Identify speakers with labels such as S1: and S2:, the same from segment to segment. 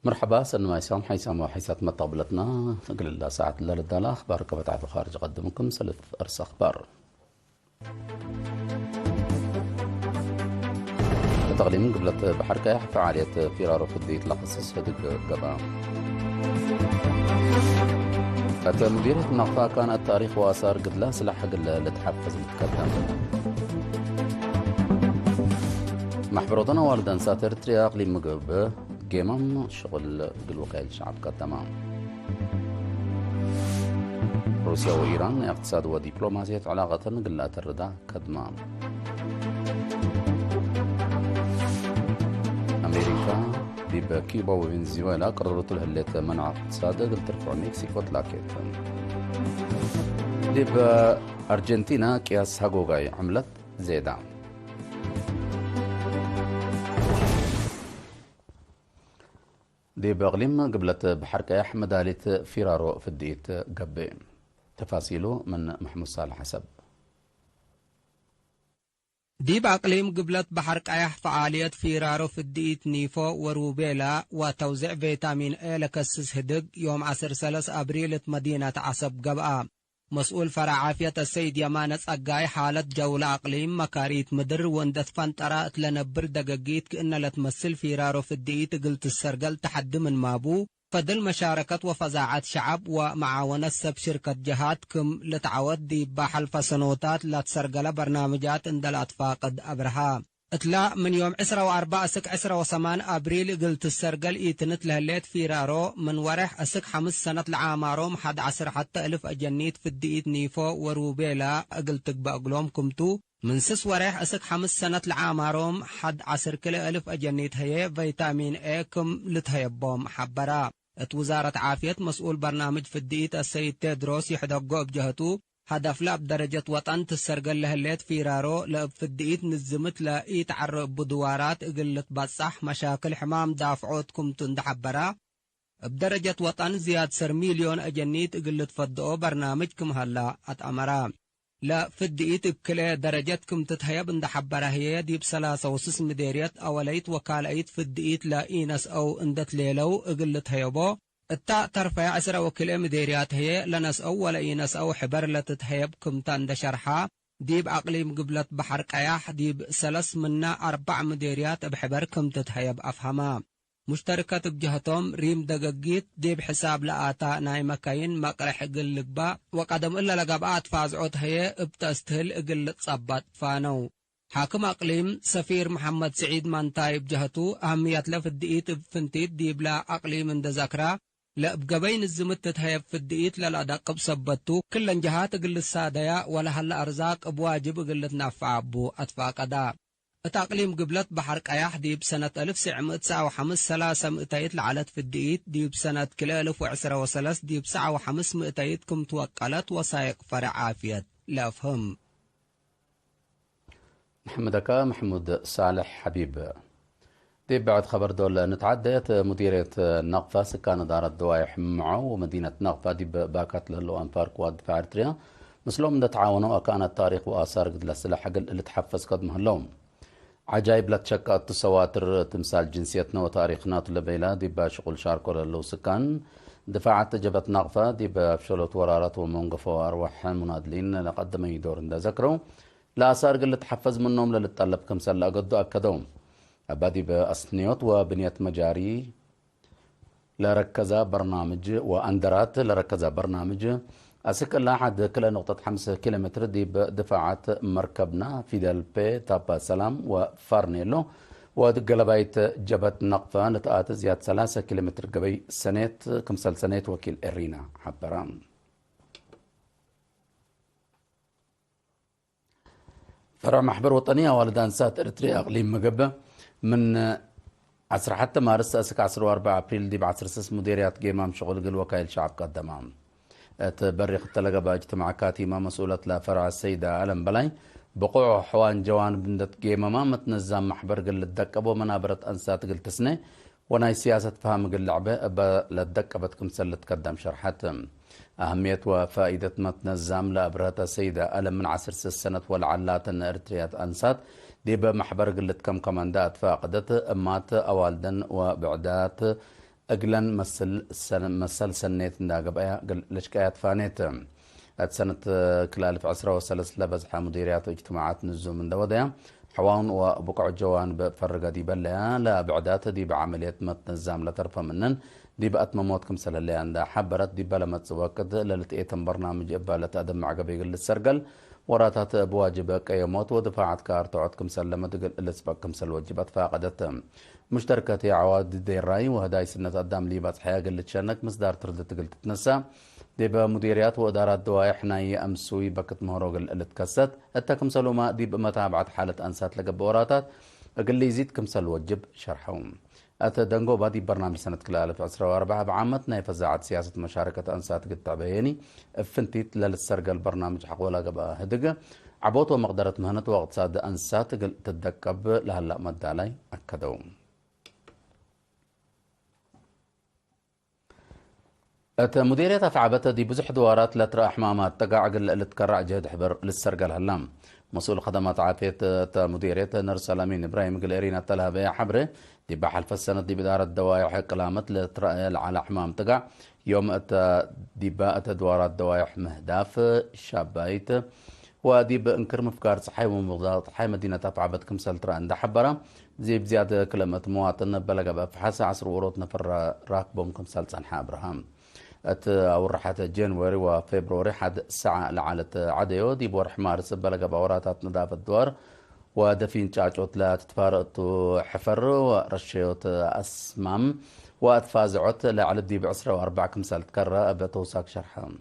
S1: مرحبا سن مايسام حيسام وحيسات مطابلتنا قل الله ساعة الليل الدالة أخبار كبتعة الخارج أقدمكم ثلاث أرس أخبار تقديم قبلة بحر كايح فعالية فرار فدية لقصص هدق قبا مديرية النقطة كان التاريخ وآثار قد لا سلاح قل لتحفز متقدم محبروتنا والدان ساتر تريا أقليم مقب جيمام شغل بالوكالة الشعب قدما روسيا وإيران اقتصاد ودبلوماسية علاقة قلات الردى قدما أمريكا ديب كيوبا وفنزويلا قررت الهلات منع اقتصاد قل ترفع مكسيكو تلاكيت ديب أرجنتينا كياس هاغوغاي عملت زيدا دي بأقليم قبلت بحر كايح مدالة فرارو في الديت قبي تفاصيله من محمود صالح حسب
S2: دي بأقليم قبلت بحر كايح فعالية فرارو في الديت نيفو وروبيلا وتوزيع فيتامين اي لكسس هدق يوم 13 أبريل مدينة عصب قبقى مسؤول فرع عافية السيد يمان أقاي حالة جولة أقليم مكاريت مدر واندت فانترات لنبر دقاقيت كأن لتمثل فرارو في الدقيت قلت السرقل تحد من مابو فدل مشاركة وفزاعات شعب ومعاونة سب شركة جهات كم لتعود دي بحل فسنوتات لتسرقل برنامجات اندل أتفاقد أبرها اطلاع من يوم 24 سك 28 أبريل قلت السرقل ايتنت لهليت فيرارو من ورح اسك 5 سنة العامارو محد 10 حتى ألف أجنيت في الدقيت نيفو وروبيلا قلتك بأقلوم كمتو من سس ورح اسك 5 سنة العامارو حد 10 كيلو ألف أجنيت هي فيتامين اي كم لتهيبوم حبرا وزارة عافية مسؤول برنامج في الدقيت السيد تيدروس يحدقو بجهتو هدف لا بدرجة وطن تسرقل لهليت فيرارو لأب في الدقيت نزمت لأيت عرب بدوارات اقلت بصح مشاكل حمام دافعوتكم تندحبرا بدرجة وطن زياد سر مليون أجنيت اقلت فدقو برنامجكم هلا أتأمرا لا في الدقيت بكلا درجتكم تتهيب اندحبرا هي دي بسلاسة وسس مديريات أوليت وكالأيت في الدقيت لا إينس أو اندت ليلو اقلت هيبو التاء ترفع 10 وكيلو مديريات هي لنس أو ولا ينس أو حبر لتتهيب كم تند شرحا ديب أقليم قبلت بحر قياح ديب سلس منا 4 مديريات بحبر كم تتهيب أفهما مشتركة بجهتهم ريم دقاقيت ديب حساب لآتاء ناي مكاين مقرح قل لقبا وقدم إلا لقبات فازعوت هي ابتستهل قل تصبت فانو حاكم أقليم سفير محمد سعيد مانتاي بجهتو أهمية لف الدقيت بفنتيت ديب لا أقليم اندذاكرا لا بقبين الزمت تتهيب في الدقيت للأدق بسبتو كل انجهات قل السادية ولا هل أرزاق بواجب قلت نافع بو أتفاق دا تقليم قبلت بحر قياح دي بسنة 1995 مئتايت لعلت في الدقيت دي بسنة كلا 1013 دي بسعة وحمس مئتايتكم توكلت وسايق فرع عافية لا أفهم
S1: محمود صالح حبيب دي بعد خبر دول نتعديت مديرية النقفة سكان دار الدوايح معه ومدينة نقفة دي باكات لهلو أنفار قواد دفاع إرتريا مسلوم نتعاونوا كان التاريخ وآثار قد لسلاح اللي تحفز قدمه اللوم عجائب لا تشك التسواتر تمثال جنسيتنا وتاريخنا لبيلا دي بشغل شاركو للو سكان دفاعات جبت نقفة دي بفشلت ورارات ومنقفة وأرواح منادلين لقدم يدور ذكروا لا آثار قد تحفز منهم للطلب كمثال لأقدوا أكدوم أبادي بأسنيوت وبنية مجاري لركزة برنامج وأندرات لركزة برنامج أسك اللاحد كلا نقطة 5 كيلومتر دي بدفاعات مركبنا فيدال بي تابا سلام وفارنيلو ودقلبايت جبت نقفة نتقات زياد 3 كيلومتر قبي سنيت كمسال سنيت وكيل إرينا حبران فرع محبر وطنية والدان سات إرتريا أقليم مقبة من 10 حتى مارس أسك 14 أبريل دي بعصر سس مديريات جيمام شغل قل وكايل شعب قدمام تبرق التلقى اجتماع كاتيما مسؤولة لفرع السيدة ألم بلاي بقوع حوان جوان بندت جيماما متنزام محبر قل الدكب ومنابرة أنسات قل تسنة وناي سياسة فهم قل لعبة للدكب بتكم سلت قدم شرحات أهمية وفائدة متنزام لأبرهة السيدة ألم من 10 سنة والعلات إرتريات أنسات ديب محبر قلت كم كماندات فاقدت أمات أوالدن وبعدات أجلن مسل سنة داقبايا لشكايات فانيت سنة كلالف عسرة وسلس لبزح مديريات اجتماعات نزو من دوديا حوان وبقع الجوان بفرقة دي بلها لا بعدات دي بعمليات متنزام لطرفة منن دي بقت مموتكم سلا اللي عندها حبرت دي بلا ما تسواكد للتقيتم برنامج إبالة أدم عقبي للسرقل وراتات بواجب قيموت ودفاعات كارتوعتكم سلمت اللي سبقكم سل وجبات فاقدت مشتركة عواد دي الراي وهداي سنة قدام لي بات حياة قلت شنك مصدار تردت قلت تنسى دي بمديريات وإدارات دوايحنا يأمسوي بكت مهروق اللي تكست التكم سلو ما دي بمتابعة حالة أنسات لقب وراتات أقل لي يزيدكم سل وجب شرحهم أتدنقو بادي برنامج سنة كلا 2004 بعامتنا يفزعت سياسة مشاركة أنسات قد بياني فنتيت للسرقة البرنامج حقولا قبا هدقة عبوت ومقدرة مهنة وقت صاد أنسات تدكب لهلا مدالي أكدوم مديرية أفعبتها دي بزح دوارات لا ترى أحمامات تقاعد اللي تكرع جهد حبر للسرقة الهلام مسؤول خدمات عافية مديرية نرس سلامين إبراهيم قليرين تلها بيا حبره دي بحلف السنة دي بدار الدوايح قلامت لترأي على حمام تقع يوم دي باء دوارات دوايح مهداف شابايت ودي بانكر مفكار صحي ومضاد صحي مدينة أفعبت كمسل ترى عند حبرة زي بزيادة كلمة مواطن بلغ بفحص عصر وروت نفر راكبهم كمسل صنحة إبراهيم أو رحت جانوري وفبراير حد ساعة لعالة عديو دي بورح مارس بلغ بوراتات نظافة الدوار ودفين تشاجوت لا تتفارق حفر ورشيوت أسمام وأتفازعت لعلى دي بعسرة وأربعة كمسال تكرر بتوساك شرحهم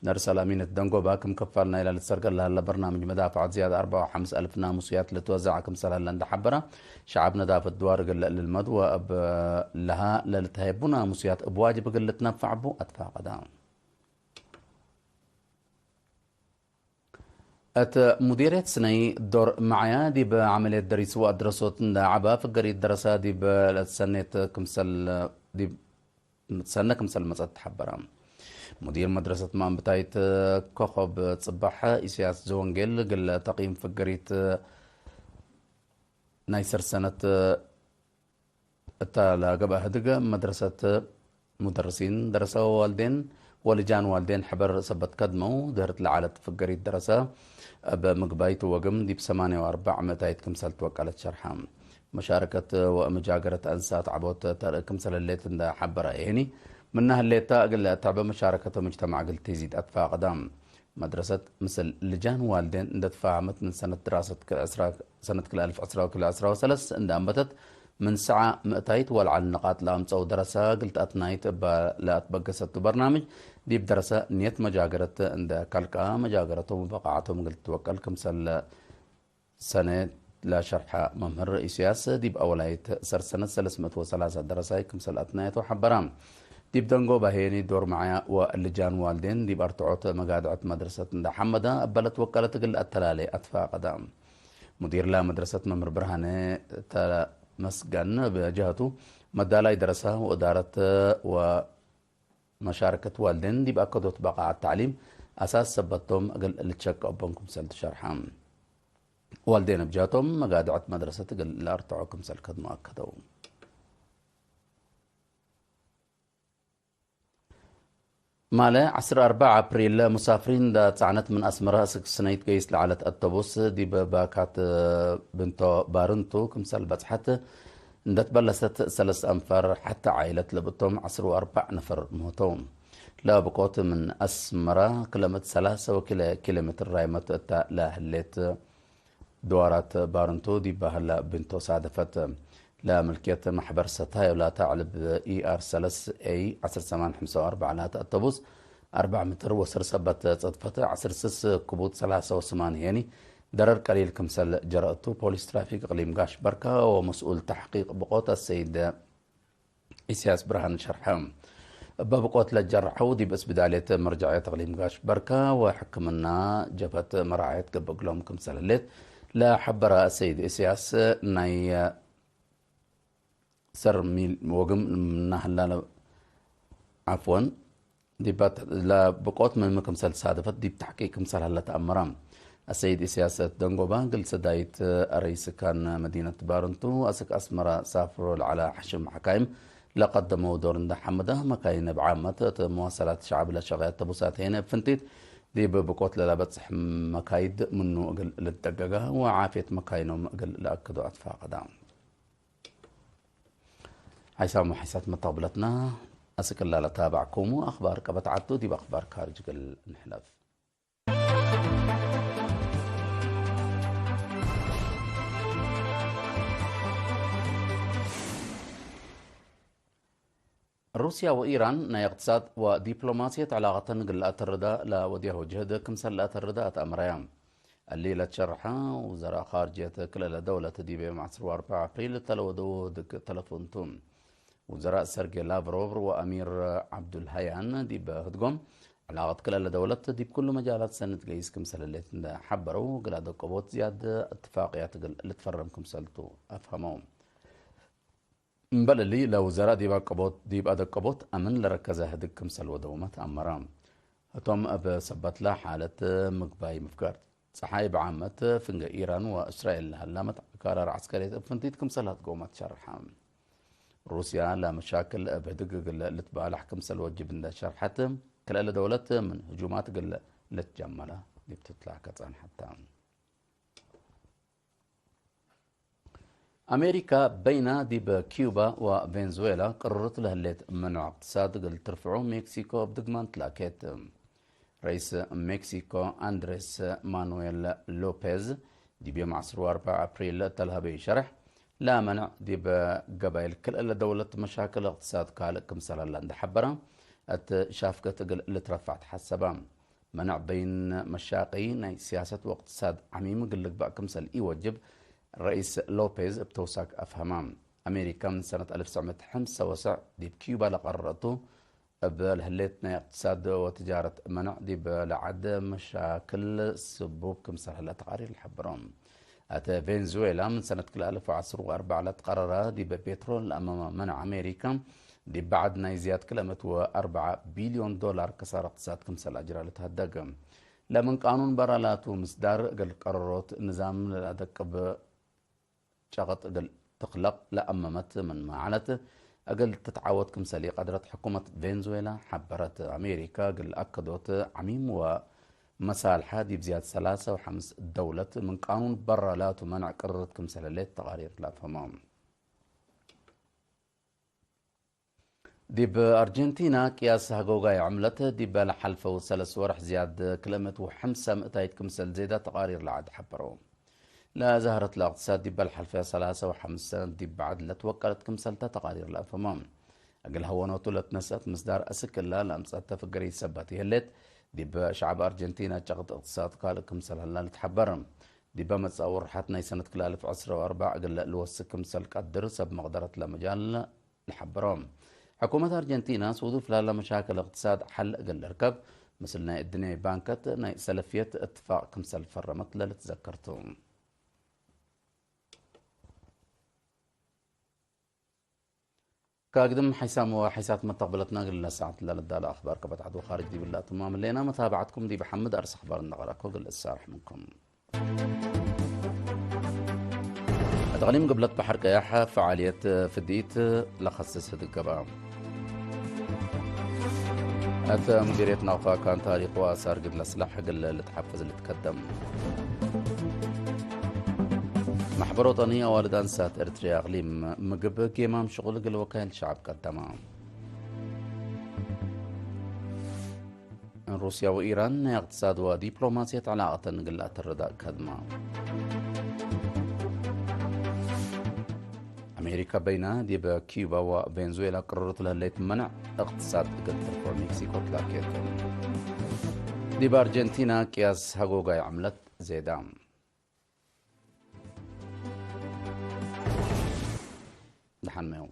S1: نرسل أمين الدنقو باكم كفالنا إلى السرقة لها برنامج مدافع زيادة 4 ألف ناموسيات لتوزع كمسال لند حبرة شعبنا دافع الدوار قل للمدوى لها للتهيبنا ناموسيات بواجب قل تنفع بو أدفع قدام مديرية سني دور معايا دي بعملية دريس وأدرسوت عبا فقري الدراسة دي بسنة كمسال دي سنة كمسال مسألة حبرة مدير مدرسة مان بتايت كوخب تصبحها إسياس زونجل قل تقييم فقريت نايسر سنة التالا قبا هدقة مدرسة مدرسين درسوا والدين ولجان والدين حبر سبت كدمو دهرت لعالة فقريت درسة بمقبايت وقم دي ب84 متايت كمسال توكلت شرحام مشاركة ومجاقرة أنسات عبوت كمسال الليت حبرة يعني منها اللي تاقل تعب مشاركة مجتمع قلت تزيد أدفع قدام مدرسة مثل لجان والدين عند تفاهمت من سنة دراسة سنة كل 1913 عند أنبتت من ساعة مئتايت والعلى النقاط لامس أو دراسة قلت أتنايت لا أتبقست برنامج دي بدراسة نيت مجاقرة عند كالكا مجاقرتهم وبقعتهم قلت توكلكم سنة لا شرح ممهر رئيسياس دي بأولايت سر سنة 303 دراسة كمسل أتنايت وحبرام دي بدنقو بهيني دور معايا واللجان والدين دي بارتعوت مقادعة مدرسة دا حمدا أبلت وكالة قل التلالي أطفاء قدام مدير لا مدرسة ممر برهانة مسجن بجهته مدالاي درسها وإدارة ومشاركة والدين دي بأكدوا تبقى على التعليم أساس سبتهم أقل اللي تشك أبنكم سلت شرحام والدين بجهتهم مقادعة مدرسة قل الأرتعوكم سلكد مؤكدوا ماله 4 أبريل مسافرين دا تعنت من أسمراء سنيت قيس لعلة التبوس دي باكات بنتو بارنتو كمسال بتحت ندت بلست 3 أنفار حتى عائلة لبتهم 4 نفر موتون لا بقوت من أسمراء كلمة 3 كيلومتر رايمت لا هليت دوارات بارنتو دي بهلا بنتو صادفت لا ملكية محبر ستاي ولا تعلب اي ار 3 اي 1085 لا تأتبوس 4 متر وسر سبت صدفته 10 كبوت 83 يعني درر قليل كمسل جرأتو بوليس ترافيك قليم قاش بركة ومسؤول تحقيق بقوت السيد إسياس برهان شرحهم بقوت للجرحو دي بس بدالية مرجعية تقليم قاش بركة وحكمنا جبهة مراعية قبق لهم كمسل الليت لا حبر السيد إسياس ناي سر ميل وقم نهلا عفوا دي بات لا بقوت من مكمسل صادفت دي بتحقيق كمسل هلا تأمرام السيد سياسة دنقوبان قل سدايت الرئيس كان مدينة بارنتو أسك أسمرة سافروا على حشم حكايم لقدموا دور حمده مكاين بعامة مواصلات شعب لشغاية تبوسات هنا بفنتيت دي بقوت لابتسح مكايد منو أقل للدقاقة وعافية مكاينهم أقل لأكدوا أطفاء قدام حيسام وحيسات مطابلتنا أسك الله لتابعكم وأخبار كبتعدو دي بأخبار خارج الانحلاف روسيا وإيران نا اقتصاد ودبلوماسية علاقة قلات الرداء لا وديه وجهد كمسلات الرداء أمريان الليلة شرحة وزراء خارجية كل دولة ديبي مع 4 أبريل تلودو دك تلفونتون وزراء سيرجي لافروف وأمير عبد الهيان ديب هدقوم علاقة كل دولة ديب كل مجالات سنة قيس كمسل اللي حبروا قلاد قبوت زياد اتفاقيات اللي تفرم كمسلتو أفهمهم مبل اللي لو وزراء ديب أدقبوت أمن لركزة هدك كمسل ودومة أمرام هتم أب سبت لا حالة مقباي مفكار صحايب عامة فنجا إيران وإسرائيل هلامت قرار عسكري فنتيت كمسل هتقومت شرحام روسيا لا مشاكل بهدق اللي تبقى لحكم سل وجب شرحتهم كلا دولة من هجومات قل لتجملة دي بتطلع كتان حتى أمريكا بين دي بكيوبا وفنزويلا قررت لها اللي منع اقتصاد قل ترفعوا مكسيكو بدقمان تلاكيت رئيس مكسيكو أندريس مانويل لوبيز دي بيوم 4 أبريل تلها بشرح لا منع دي بقبائل كل دولة مشاكل اقتصاد كالك كمسال اللي حبرا شافكة اللي ترفعت حسبا منع بين مشاقين سياسة واقتصاد عميم قلق بقى كمسال يوجب الرئيس لوبيز بتوساك أفهمام أمريكا من سنة 1975 دي بكيوبا لقررته بهليتنا اقتصاد وتجارة منع دي بلعد مشاكل سبوب كمسال هلا تقارير الحبرام أتى فنزويلا من سنة 2014 لتقرر دي ببترول أمام منع أمريكا دي بعد نايزيات كلمة و4 بليون دولار كسر اقتصاد كمسال أجرى لتهدق لمن قانون برالاتو مصدر قل قررت نظام لأدق بشغط قل تخلق لأممت من معلت أقل تتعود كمسالي قدرت حكومة فنزويلا حبرت أمريكا قل أكدوت عميم ومسالحة دي بزيادة 3 و5 دولة من قانون برالات ومنع قررت كمساليات تقارير لا فهمهم دي بأرجنتينا قياس هاقوغاي عملت دي بلحلفة وثلاث ورح زياد كلمة وحمسة مئتايت كمسل زيادة تقارير لعد حبرهم لا زهرت الاقتصاد دي بالحلفة 3 و5 دي بعد لا توكلت كمسلتها تقارير لا فمام أقل هو طولت نسأت مصدار أسك الله لأمسأت تفقري سباتي هلت دي بشعب أرجنتينا جغط اقتصاد قال كمسل هلا لتحبرهم دي بمتصور حتنا سنة كل 1004 أقل لوسك كمسل قدر سب مقدرة لمجال لحبرهم حكومة أرجنتينا سودف لها مشاكل اقتصاد حل أقل ركب مثل الدنيا بانكت سلفية اتفاق كمسل فرمت لتذكرتهم كاقدم حيسام وحيسات متقبلتنا قلنا ساعة للدالة أخبار كبت عدو خارج دي بالله تمام اللينا متابعتكم دي بحمد أرس أخبار النغرة كوغل السارح منكم تغنيم قبلت بحر كياحة فعالية فديت لخصص هدي القبام أتى مديرية نغفا كان تاريخ وآثار قد الأسلحة اللي تحفز اللي تقدم محبر وطنية والدان سات إرتريا أغليم مقب كيمام شغل قل وكاين شعب قدما روسيا وإيران اقتصاد ودبلوماسية علاقة قلات الرداء كدما أمريكا بين دي بكيوبا وفنزويلا قررت لها اللي منع اقتصاد قد ترفع مكسيكو تلاكيت دي بأرجنتينا قياس هاقوغاي عملت زيدام دحن ميو